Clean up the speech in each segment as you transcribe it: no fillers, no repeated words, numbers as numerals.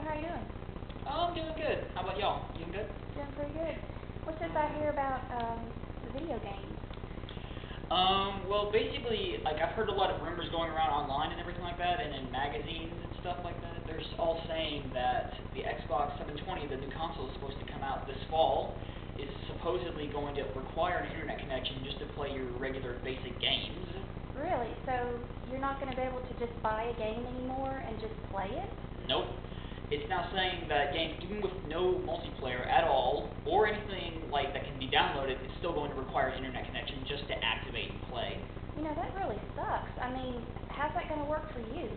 So how you doing? Oh, I'm doing good. How about y'all? Doing good? Doing pretty good. What's this I hear about the video games? Well, basically, like I've heard a lot of rumors going around online and everything like that, and in magazines and stuff like that. They're all saying that the Xbox 720, the new console, is supposed to come out this fall, is supposedly going to require an internet connection just to play your regular basic games. Really? So you're not going to be able to just buy a game anymore and just play it? Nope. It's now saying that games, even with no multiplayer at all, or anything like that can be downloaded, it's still going to require an internet connection just to activate and play. You know, that really sucks. I mean, how's that going to work for you?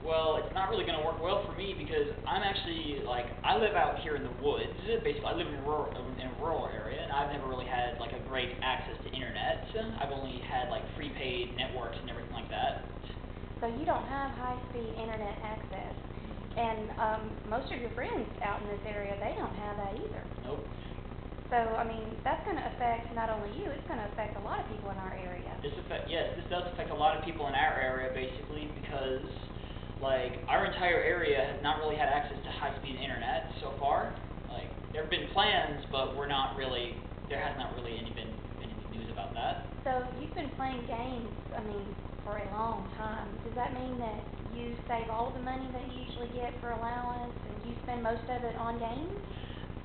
Well, it's not really going to work well for me because I'm actually, like, I live out here in the woods. Basically, I live in a rural area, and I've never really had, like, a great access to internet. I've only had, like, prepaid networks and everything like that. So you don't have high-speed internet access. And most of your friends out in this area, they don't have that either. Nope. So, I mean, that's going to affect not only you, it's going to affect a lot of people in our area. Yes, this does affect a lot of people in our area, basically, because, like, our entire area has not really had access to high-speed internet so far. Like, there have been plans, but there has not really been any news about that. So you've been playing games, I mean, for a long time. Does that mean that you save all the money that you usually get for allowance and you spend most of it on games?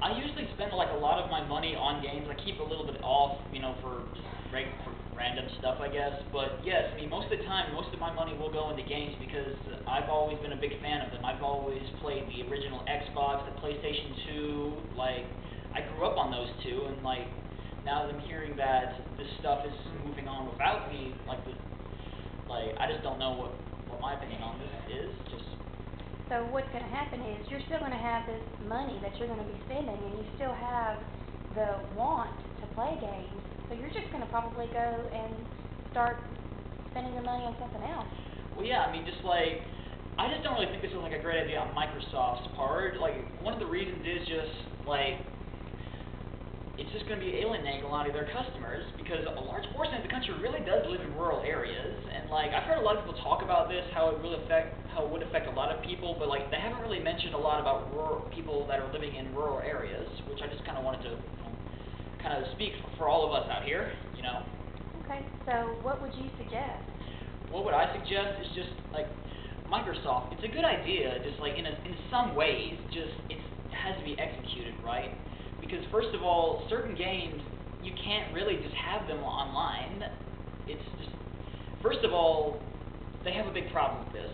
I usually spend like a lot of my money on games. I keep a little bit off, for just for random stuff, I guess. But yes, I mean, most of the time, most of my money will go into games because I've always been a big fan of them. I've always played the original Xbox, the PlayStation 2. Like, I grew up on those two, and like now that I'm hearing that this stuff is moving on without me, I just don't know what my opinion on this is. Just So what's going to happen is you're still going to have this money that you're going to be spending and you still have the want to play games. So you're just going to probably go and start spending your money on something else. Well, yeah, I mean, I just don't really think this is like a great idea on Microsoft's part. Like, one of the reasons is just like it's just going to be alienating a lot of their customers because a large portion of the country really does live in rural areas, and like I've heard a lot of people talk about this, how it would affect a lot of people, but like they haven't really mentioned a lot about rural people that are living in rural areas, which I just kind of wanted to kind of speak for all of us out here, Okay, so what would you suggest? What would I suggest is just like Microsoft. It's a good idea, just like in some ways, just it has to be executed right. Because first of all, certain games you can't really just have them online. It's just first of all, they have a big problem with this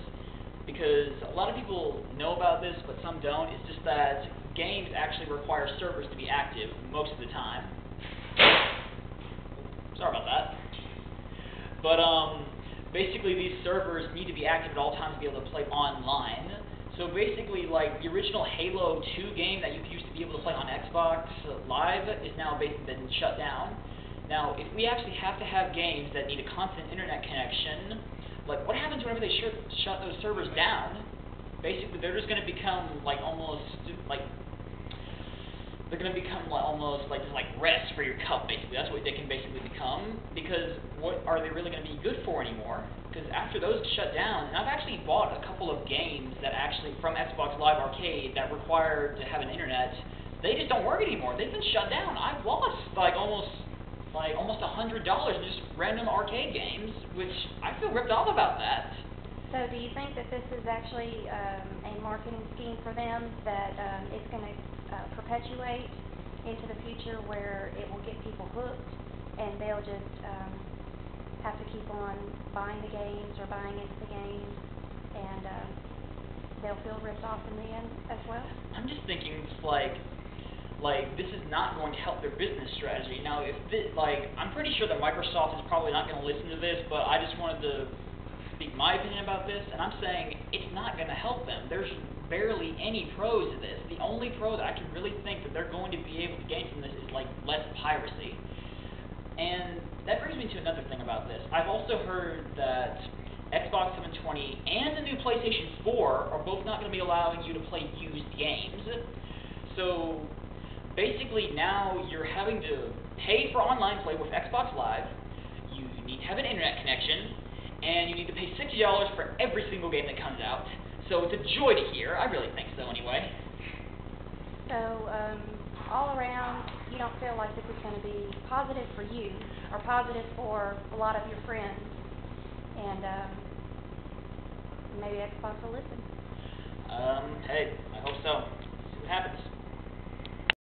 because a lot of people know about this, but some don't. It's just that games actually require servers to be active most of the time. Sorry about that. But basically these servers need to be active at all times to be able to play online. So basically, like, the original Halo 2 game that you used to be able to play on Xbox Live is now basically been shut down. Now, if we actually have to have games that need a constant internet connection, like, what happens whenever they shut those servers down? Basically, they're just going to become, like, they're going to become almost like rest for your cup, basically. That's what they can basically become, because what are they really going to be good for anymore? Because after those shut down, and I've actually bought a couple of games that actually from Xbox Live Arcade that require to have an internet, they just don't work anymore. They've been shut down. I've lost almost $100 in just random arcade games, which I feel ripped off about that. So do you think that this is actually a marketing scheme for them that it's going to perpetuate into the future where it will get people hooked and they'll just have to keep on buying the games or buying into the games and they'll feel ripped off in the end as well? I'm just thinking this is not going to help their business strategy. Now, I'm pretty sure that Microsoft is probably not going to listen to this, but I just wanted to speak my opinion about this, and I'm saying it's not going to help them. There's barely any pros to this. The only pro that I can really think that they're going to be able to gain from this is less piracy. And that brings me to another thing about this. I've also heard that Xbox 720 and the new PlayStation 4 are both not going to be allowing you to play used games. So basically now you're having to pay for online play with Xbox Live. You need to have an internet connection, and you need to pay $60 for every single game that comes out. So it's a joy to hear. I really think so anyway. So, all around, you don't feel like this is going to be positive for you or positive for a lot of your friends, and maybe Xbox will listen. Hey, I hope so. See what happens.